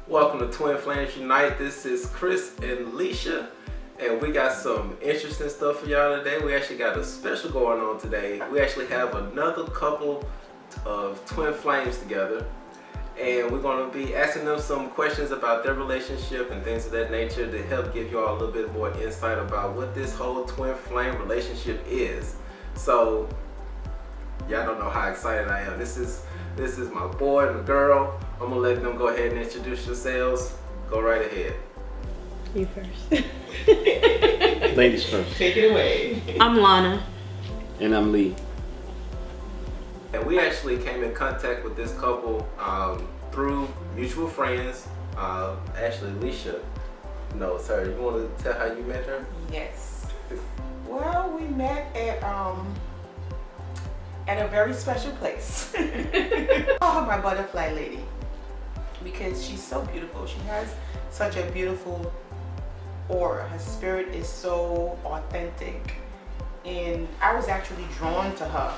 Welcome to Twin Flames Unite. This is Chris and Leisha, and we got some interesting stuff for y'all today. We actually got a special going on today. We actually have another couple of twin flames together, and we're going to be asking them some questions about their relationship and things of that nature to help give you all a little bit more insight about what this whole twin flame relationship is. So y'all don't know how excited I am. This is my boy and my girl. I'm gonna let them go ahead and introduce yourselves. Go right ahead. You first. Ladies first. Take it away. I'm Lana. And I'm Lee. And we actually came in contact with this couple through mutual friends. Actually, Leisha knows her. You want to tell how you met her? Yes. Well, we met at a very special place. I call her my butterfly lady because she's so beautiful. She has such a beautiful aura. Her spirit is so authentic, and I was actually drawn to her.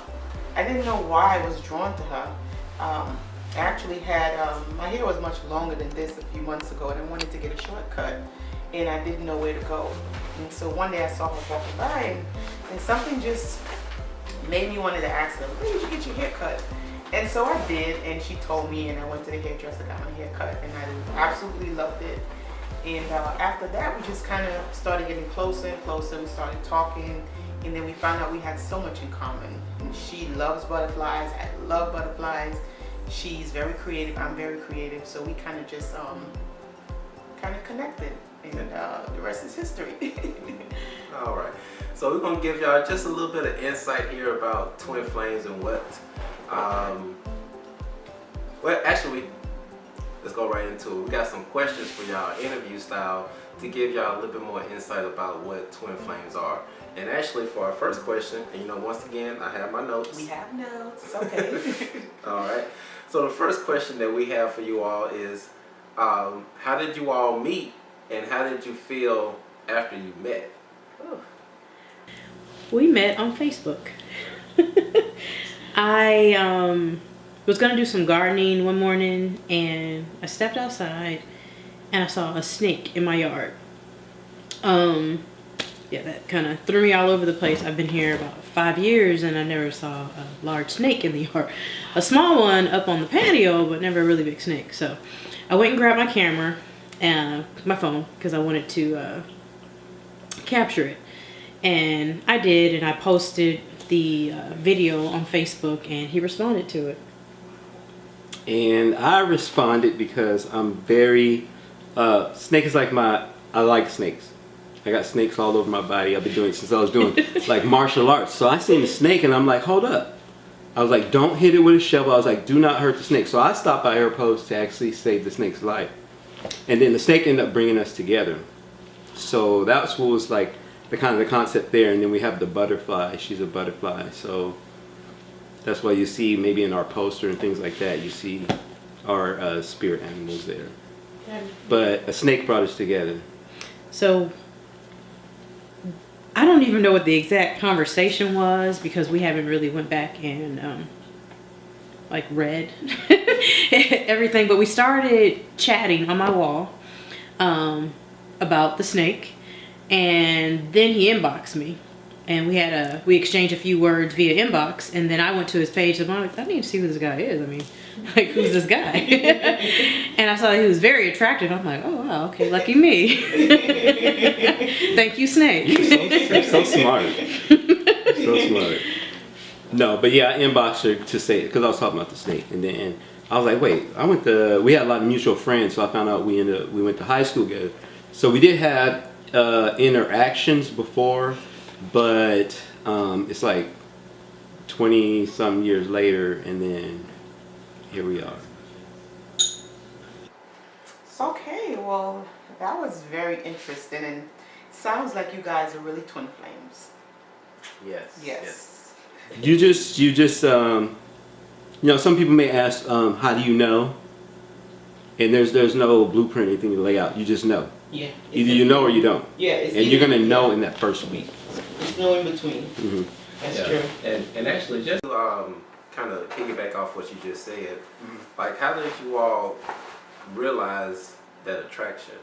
I didn't know why I was drawn to her. I actually had my hair was much longer than this a few months ago, and I wanted to get a shortcut, and I didn't know where to go. And so one day I saw her walking by, and something just made me wanted to ask her, where did you get your hair cut? And so I did, and she told me, and I went to the hairdresser, got my hair cut, and I absolutely loved it. And after that, we just kind of started getting closer and closer. We started talking, and then we found out we had so much in common. And she loves butterflies, I love butterflies. She's very creative, I'm very creative, so we kind of just kind of connected, and the rest is history. All right. So we're going to give y'all just a little bit of insight here about twin flames and what, well, actually, let's go right into it. We got some questions for y'all, interview style, to give y'all a little bit more insight about what twin flames are. And actually, for our first question, and once again, I have my notes. We have notes, it's okay. All right. So the first question that we have for you all is, how did you all meet, and how did you feel after you met? We met on Facebook. I was gonna do some gardening one morning, and I stepped outside and I saw a snake in my yard. Yeah, that kind of threw me all over the place. I've been here about 5 years, and I never saw a large snake in the yard. A small one up on the patio, but never a really big snake. So I went and grabbed my camera and my phone because I wanted to capture it. And I did, and I posted the video on Facebook, and he responded to it. And I responded because I'm very, snake is like I like snakes. I got snakes all over my body. I've been doing it since I was doing like martial arts. So I seen the snake and I'm like, hold up. I was like, don't hit it with a shovel. I was like, do not hurt the snake. So I stopped by her post to actually save the snake's life. And then the snake ended up bringing us together. So that's what was like the concept there. And then we have the butterfly. She's a butterfly. So that's why you see maybe in our poster and things like that, you see our spirit animals there. But a snake brought us together. So I don't even know what the exact conversation was because we haven't really went back and like read everything, but we started chatting on my wall about the snake, and then he inboxed me, and we exchanged a few words via inbox, and then I went to his page and I'm like, I need to see who this guy is. I mean, like, who's this guy? And I saw he was very attractive. I'm like, oh wow, okay, lucky me. Thank you, snake. You're so smart. So smart. No, but yeah, I inboxed her to say it because I was talking about the snake, and then I was like, wait, we had a lot of mutual friends, so I found out we went to high school together. So we did have interactions before, but it's like 20-some years later, and then here we are. Okay, well, that was very interesting, and sounds like you guys are really twin flames. Yes. You just some people may ask, how do you know? And there's no blueprint or anything to lay out. You just know. Yeah. Either you know or you don't. Yeah. And you're gonna know in that first week. There's no in between. Mm-hmm. That's true. And actually, just to kind of piggyback off what you just said, like, how did you all realize that attraction?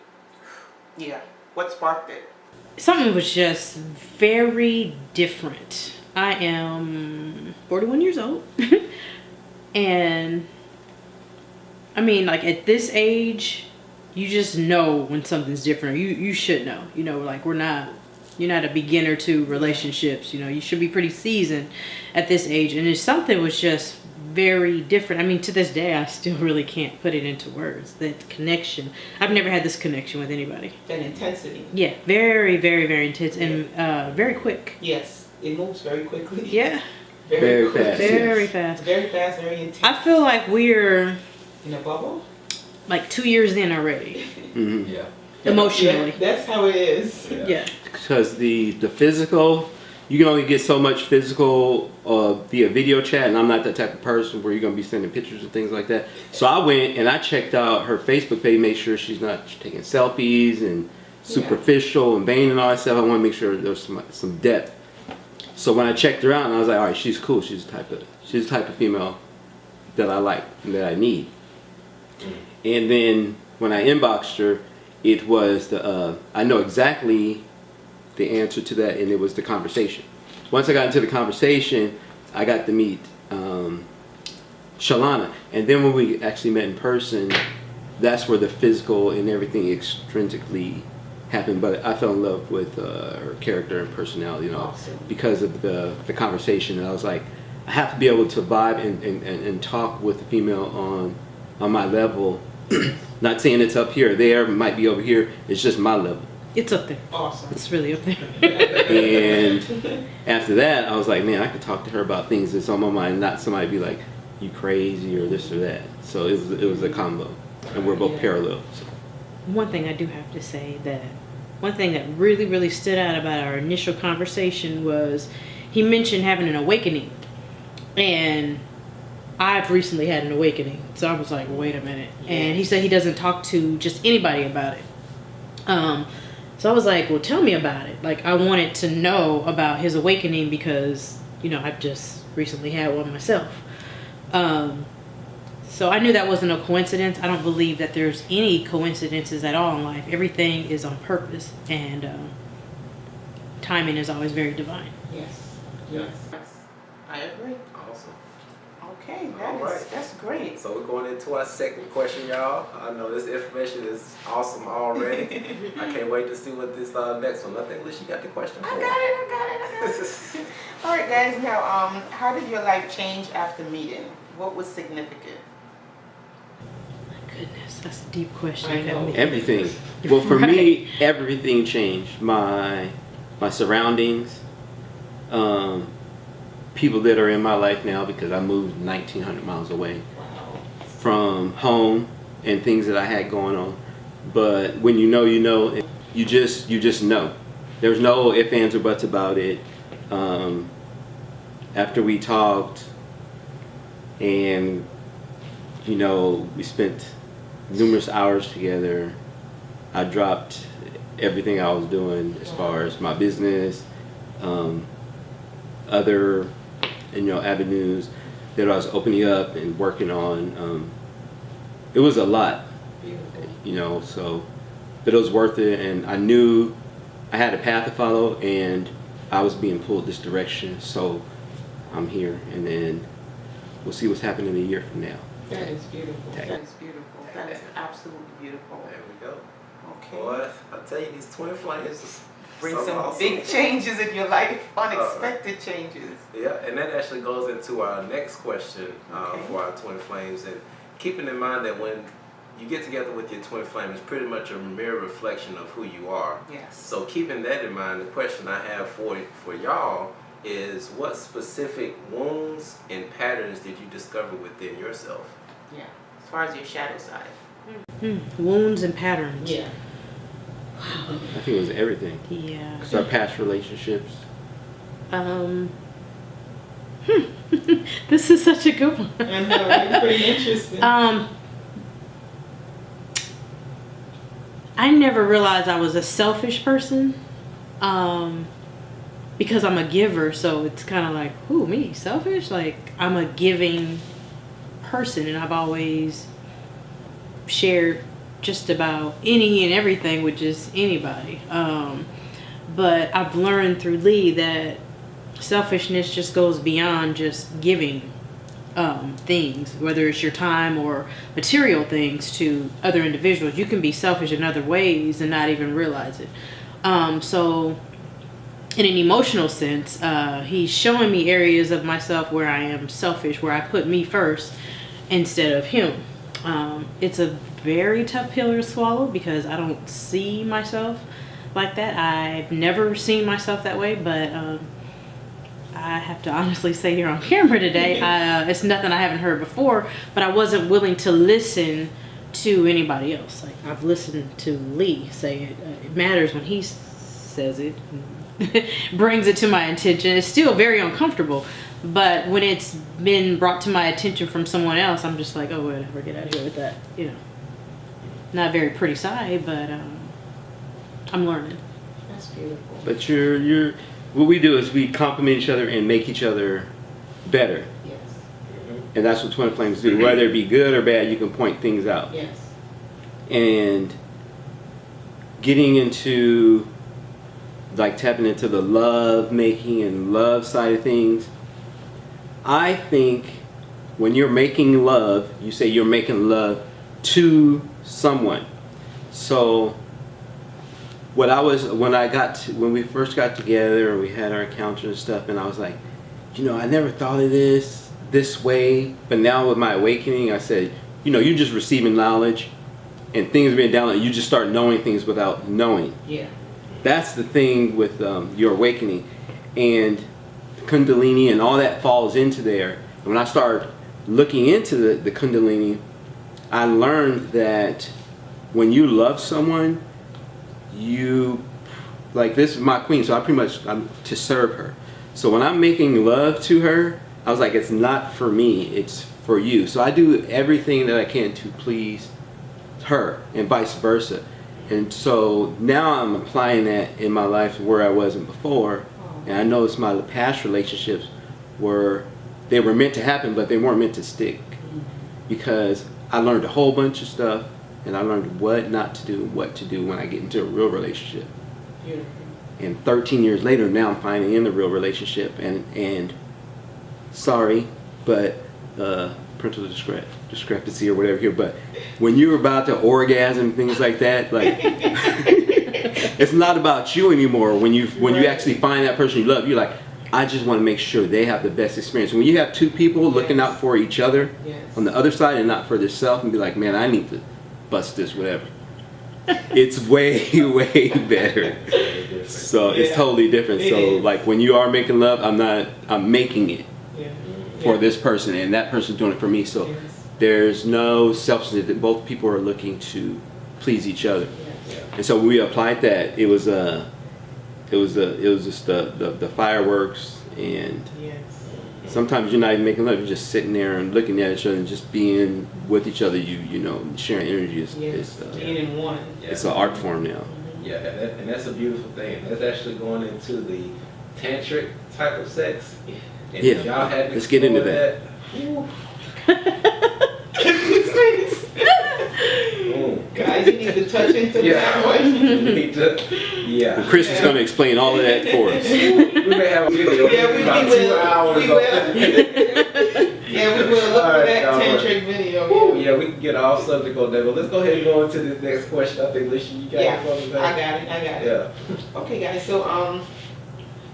Yeah. What sparked it? Something was just very different. I am 41 years old. And I mean, like at this age, you just know when something's different. You should know. You know, like you're not a beginner to relationships. You know, you should be pretty seasoned at this age. And if something was just very different. I mean, to this day, I still really can't put it into words. That connection. I've never had this connection with anybody. That intensity. Yeah, very, very, very intense and very quick. Yes, it moves very quickly. Yeah. Very quick. fast. Very yes. fast. Very fast, very intense. I feel like we're In a bubble? like 2 years in already. Mm-hmm. Yeah. Emotionally. Yeah, that's how it is. Yeah. Because the physical, you can only get so much physical via video chat, and I'm not that type of person where you're gonna be sending pictures and things like that. So I went and I checked out her Facebook page, make sure she's not taking selfies and superficial and vain and all that stuff. I want to make sure there's some depth. So when I checked her out, and I was like, all right, she's cool. She's the type of female that I like and that I need. And then when I inboxed her, it was I know exactly the answer to that, and it was the conversation. Once I got into the conversation, I got to meet Shalana, and then when we actually met in person, that's where the physical and everything extrinsically happened. But I fell in love with her character and personality, you know, Awesome. because of the conversation. And I was like, I have to be able to vibe and talk with a female on my level. Not saying it's up here or there, it might be over here. It's just my level. It's up there. Awesome. It's really up there. And after that, I was like, man, I could talk to her about things that's on my mind, not somebody be like, you crazy or this or that. So it was a combo, and we're both parallel. So. One thing I do have to say that one thing that really, really stood out about our initial conversation was he mentioned having an awakening. And I've recently had an awakening. So I was like, wait a minute. And he said he doesn't talk to just anybody about it. So I was like, well, tell me about it. Like, I wanted to know about his awakening because, you know, I've just recently had one myself. So I knew that wasn't a coincidence. I don't believe that there's any coincidences at all in life. Everything is on purpose, and timing is always very divine. Yes. Yes. I agree. Awesome. Okay, All right. that's great. So we're going into our second question, y'all. I know this information is awesome already. I can't wait to see what this next one. I think Liz, you got the question for I got it. All right, guys. Now, how did your life change after meeting? What was significant? Goodness, that's a deep question. I know. Everything. Well, for me, everything changed. My surroundings, people that are in my life now, because I moved 1,900 miles away from home and things that I had going on. But when you know, you just know. There's no ifs, ands, or buts about it. After we talked, and you know, we spent numerous hours together, I dropped everything I was doing as far as my business, other avenues that I was opening up and working on. It was a lot, so, but it was worth it, and I knew I had a path to follow, and I was being pulled this direction, so I'm here, and then we'll see what's happening a year from now. That is beautiful. Okay. That is beautiful. That is absolutely beautiful. There we go. Okay. Boy, I tell you, these twin flames is Bring so some awesome. big changes in your life, unexpected changes. Yeah, and that actually goes into our next question Okay. for our twin flames. And keeping in mind that when you get together with your twin flame, it's pretty much a mirror reflection of who you are. Yes. So keeping that in mind, the question I have for y'all is, what specific wounds and patterns did you discover within yourself? Yeah. As far as your shadow side. Wounds and patterns. Yeah. I think it was everything. Yeah. Because our past relationships. This is such a good one. I know, it's pretty interesting. I never realized I was a selfish person, because I'm a giver. So it's kind of like, who, me, selfish? Like, I'm a giving person, and I've always shared just about any and everything with just anybody. But I've learned through Lee that selfishness just goes beyond just giving things, whether it's your time or material things, to other individuals. You can be selfish in other ways and not even realize it. So in an emotional sense, he's showing me areas of myself where I am selfish, where I put me first instead of him. It's a very tough pill to swallow because I don't see myself like that. I've never seen myself that way, but I have to honestly say here on camera today, it's nothing I haven't heard before, but I wasn't willing to listen to anybody else. Like, I've listened to Lee say it. It matters when he says it, brings it to my attention. It's still very uncomfortable, but when it's been brought to my attention from someone else, I'm just like, oh, whatever, get out of here with that. You know, not a very pretty side, but I'm learning. That's beautiful. But you're what we do is we complement each other and make each other better. Yes. And that's what twin flames do. Whether it be good or bad, you can point things out. Yes. And getting into, like, tapping into the love making and love side of things, I think when you're making love, you say you're making love to someone. So when we first got together and we had our encounters and stuff, and I was like, I never thought of this way, but now with my awakening, I said, you're just receiving knowledge and things are being downloaded. You just start knowing things without knowing. Yeah. That's the thing with your awakening, and Kundalini and all that falls into there. And when I started looking into the Kundalini, I learned that when you love someone, this is my queen, so I'm to serve her. So when I'm making love to her, I was like, it's not for me, it's for you. So I do everything that I can to please her and vice versa. And so now I'm applying that in my life where I wasn't before. And I noticed my past relationships they were meant to happen, but they weren't meant to stick. Because I learned a whole bunch of stuff, and I learned what not to do and what to do when I get into a real relationship. Beautiful. And 13 years later, now I'm finally in the real relationship, and sorry, but parental discrepancy or whatever here, but when you're about to orgasm, things like that, like it's not about you anymore. When you actually find that person you love, you're like, I just want to make sure they have the best experience. When you have two people looking out for each other on the other side and not for themselves, and be like, man, I need to bust this, whatever. It's way, way better. So it's totally different. So like when you are making love, I'm making it for this person, and that person's doing it for me. So there's no selfishness. That both people are looking to please each other. And so when we applied that, it was just the fireworks, and sometimes you're not even making love. You're just sitting there and looking at each other and just being with each other. Sharing energy is being in one. It's an art form now. Yeah, and that's a beautiful thing. That's actually going into the tantric type of sex. And if y'all hadn't let's get into that. Guys, you need to touch into that one. Chris is going to explain all of that for us. We may have a video about 2 hours. We will look for that tantric video. Yeah, we can get off subject on that, but let's go ahead and go into this next question. I think, Alicia, you got it for me, I got it. Yeah. Okay, guys, so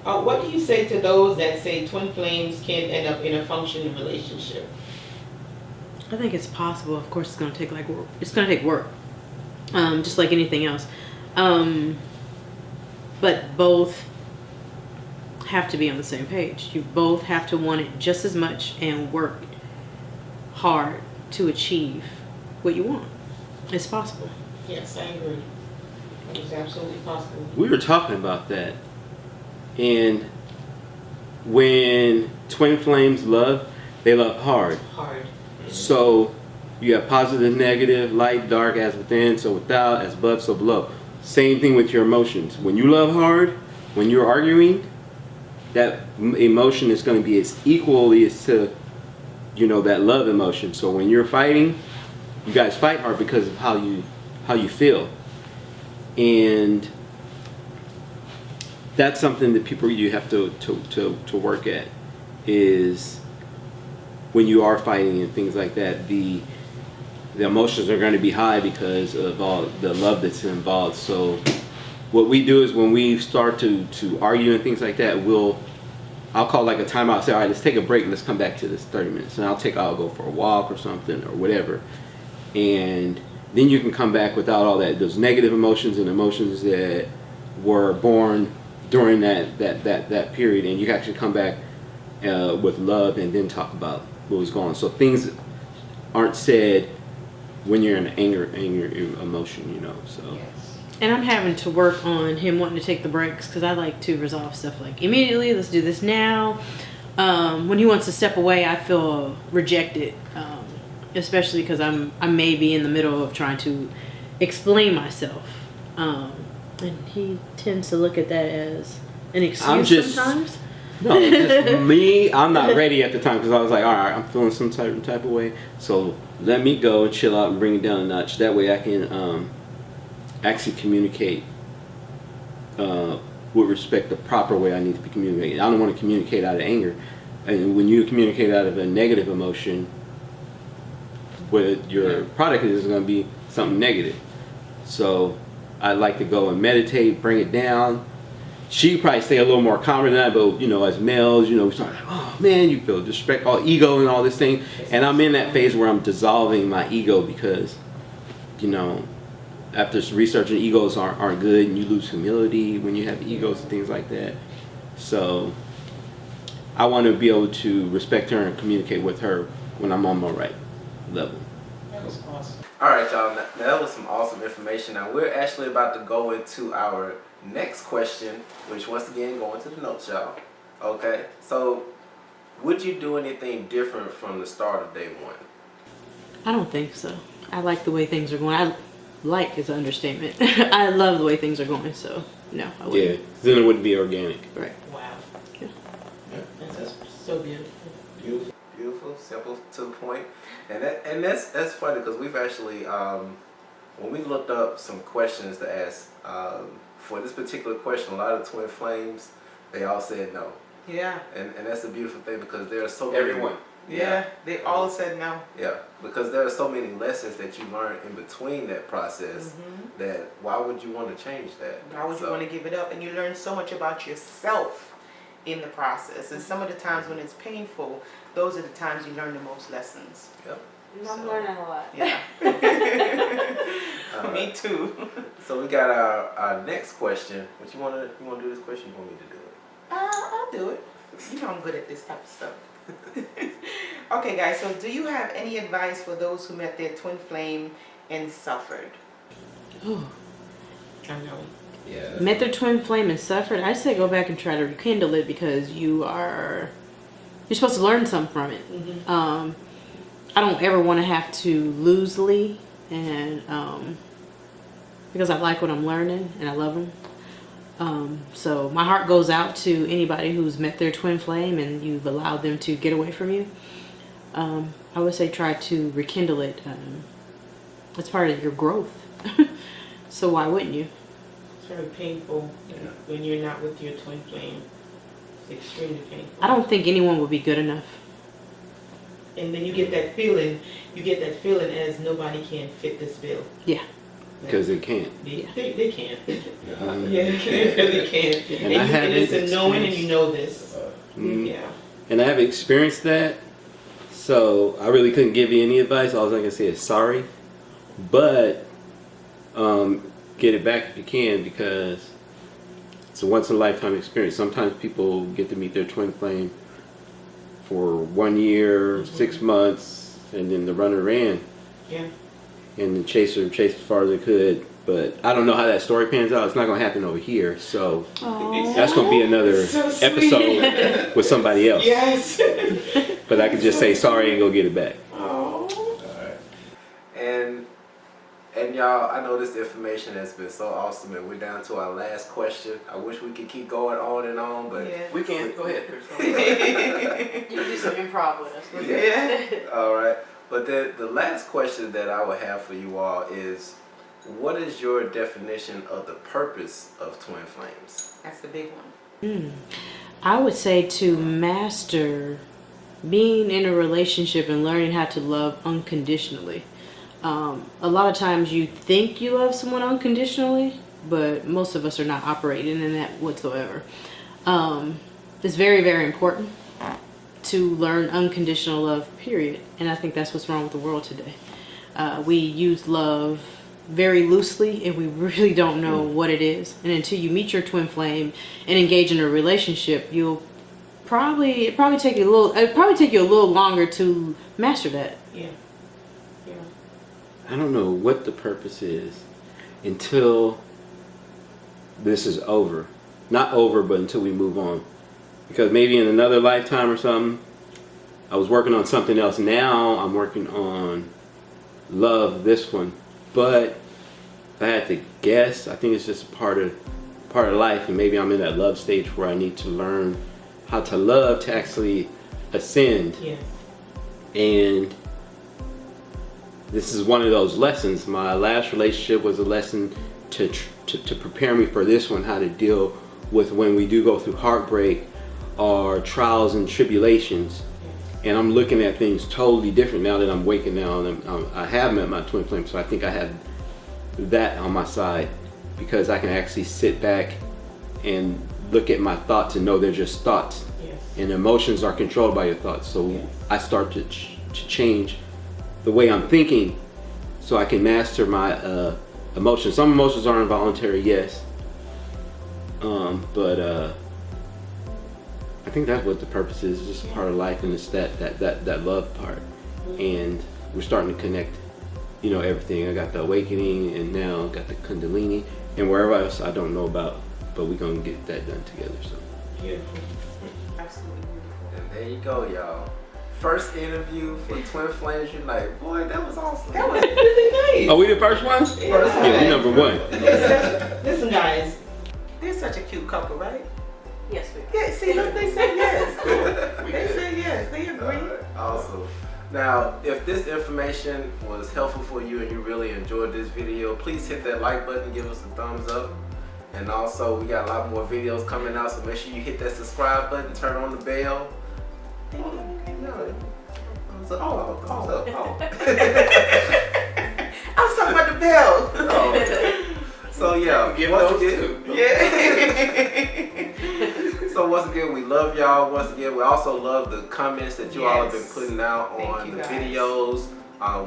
what do you say to those that say twin flames can end up in a functioning relationship? I think it's possible. Of course, it's going to take work. It's going to take work, just like anything else. But both have to be on the same page. You both have to want it just as much and work hard to achieve what you want. It's possible. Yes, I agree. It's absolutely possible. We were talking about that, and when twin flames love, they love hard. Hard. So you have positive, negative, light, dark, as within, so without, as above, so below. Same thing with your emotions. When you love hard, when you're arguing, that emotion is going to be as equally as to, that love emotion. So when you're fighting, you guys fight hard because of how you how you feel. And that's something that people you have to work at, is when you are fighting and things like that, the emotions are going to be high because of all the love that's involved. So what we do is when we start to argue and things like that, I'll call like a timeout, say, all right, let's take a break, let's come back to this 30 minutes. And I'll go for a walk or something or whatever. And then you can come back without all those negative emotions and emotions that were born during that period. And you can actually come back with love and then talk about what was going on. So things aren't said when you're in anger emotion, so. Yes. And I'm having to work on him wanting to take the breaks, because I like to resolve stuff like immediately, let's do this now. When he wants to step away, I feel rejected, especially because I may be in the middle of trying to explain myself. And he tends to look at that as an excuse sometimes. No, just me. I'm not ready at the time, because I was like, all right, I'm feeling some type of way. So let me go and chill out and bring it down a notch. That way I can actually communicate with respect the proper way I need to be communicating. I don't want to communicate out of anger. And when you communicate out of a negative emotion, what your product is going to be something negative. So I like to go and meditate, bring it down. She probably stay a little more calmer than that, but as males, we start like, oh man, you feel disrespect, all ego and all this thing. And I'm in that phase where I'm dissolving my ego, because, after researching, egos aren't good, and you lose humility when you have egos and things like that. So I want to be able to respect her and communicate with her when I'm on my right level. That was awesome. All right, y'all. Now, that was some awesome information. Now we're actually about to go into our next question, which once again, go into the notes, y'all. Okay. So, would you do anything different from the start of day one? I don't think so. I like the way things are going. Like is an understatement. I love the way things are going, so no, I wouldn't. Yeah, then it wouldn't be organic. Right. Wow. Yeah. That's so beautiful. Beautiful, simple, to the point. And that's funny, because we've actually when we looked up some questions to ask for this particular question, a lot of twin flames, they all said no. Yeah. And that's a beautiful thing, because there are so many. Everyone. Yeah. They all said no. Yeah, because there are so many lessons that you learn in between that process, that why would you want to change that? Why would you want to give it up? And you learn so much about yourself in the process. And some of the times when it's painful, those are the times you learn the most lessons. Yep. I'm learning a lot. Yeah. Me too. So we got our next question. What you want to do this question? You want me to do it? I'll do it. You know I'm good at this type of stuff. Okay, guys. So do you have any advice for those who met their twin flame and suffered? Oh. I know. Yeah. Met their twin flame and suffered. I say go back and try to rekindle it, because you're supposed to learn something from it. I don't ever want to have to lose Lee, and because I like what I'm learning and I love him. So my heart goes out to anybody who's met their twin flame and you've allowed them to get away from you. I would say try to rekindle it. It's part of your growth. So why wouldn't you? It's very painful when you're not with your twin flame. It's extremely painful. I don't think anyone would be good enough. And then you get that feeling. You get that feeling as nobody can fit this bill. Yeah. Because they can't. They can't. Yeah, they really can't. And it's a knowing, and you know this. Yeah. And I have experienced that, so I really couldn't give you any advice. All I can say is sorry, but get it back if you can, because it's a once in a lifetime experience. Sometimes people get to meet their twin flame for 1 year, 6 months, and then the runner ran. Yeah. And the chaser chased as far as they could. But I don't know how that story pans out. It's not going to happen over here. So that's going to be another episode with somebody else. Yes. But I could just say sorry and go get it back. All right. And y'all, I know this information has been so awesome, and we're down to our last question. I wish we could keep going on and on, but we can. Go ahead, Chris. You can do some improv with us. Yeah. All right. But the last question that I would have for you all is, what is your definition of the purpose of twin flames? That's the big one. I would say to master being in a relationship and learning how to love unconditionally. A lot of times you think you love someone unconditionally, but most of us are not operating in that whatsoever. It's very, very important to learn unconditional love, period. And I think that's what's wrong with the world today. We use love very loosely and we really don't know what it is. And until you meet your twin flame and engage in a relationship, it'd probably take you a little longer to master that. Yeah. Yeah. I don't know what the purpose is until this is over. Not over, but until we move on. Because maybe in another lifetime or something, I was working on something else. Now I'm working on love, this one. But if I had to guess, I think it's just part of life, and maybe I'm in that love stage where I need to learn how to love to actually ascend. Yes. And this is one of those lessons. My last relationship was a lesson to prepare me for this one, how to deal with when we do go through heartbreak or trials and tribulations. And I'm looking at things totally different now that I'm waking now, and I have met my twin flame, so I think I have that on my side, because I can actually sit back and look at my thoughts and know they're just thoughts. Yes. And emotions are controlled by your thoughts. So Yes. I start to change the way I'm thinking so I can master my emotions. Some emotions are involuntary, yes. But I think that's what the purpose is. It's just part of life, and it's that love part. And we're starting to connect, everything. I got the awakening, and now got the kundalini, and wherever else I don't know about, but we're gonna get that done together. So Beautiful. Absolutely beautiful. And there you go, y'all. First interview for Twin Flames Unite. Boy, that was awesome. That was really nice. oh, we the first one? Yeah, we number one. Listen, guys. They're such a cute couple, right? Yes, we Yeah, see, look, they said yes. They said yes. They agree. Alright, awesome. Now, if this information was helpful for you and you really enjoyed this video, please hit that like button, give us a thumbs up. And also, we got a lot more videos coming out, so make sure you hit that subscribe button, turn on the bell. Thumbs up. Thumbs up. I was talking about the bell. So yeah, Give once those again, too. yeah. So once again, we love y'all. Once again, we also love the comments that you all have been Yes. putting out Thank on you, the guys. videos.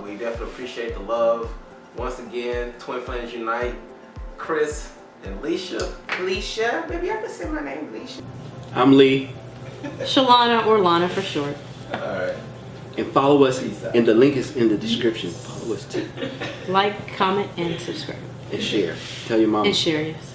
We definitely appreciate the love. Once again, Twin Flames Unite, Chris and Leisha. Leisha. Maybe I could say my name, Leisha. I'm Lee, Shalana or Lana for short. Alright. and follow us, and the link is in the description. Follow us too, Like, comment, and subscribe. and share. Tell your mom. And share, yes.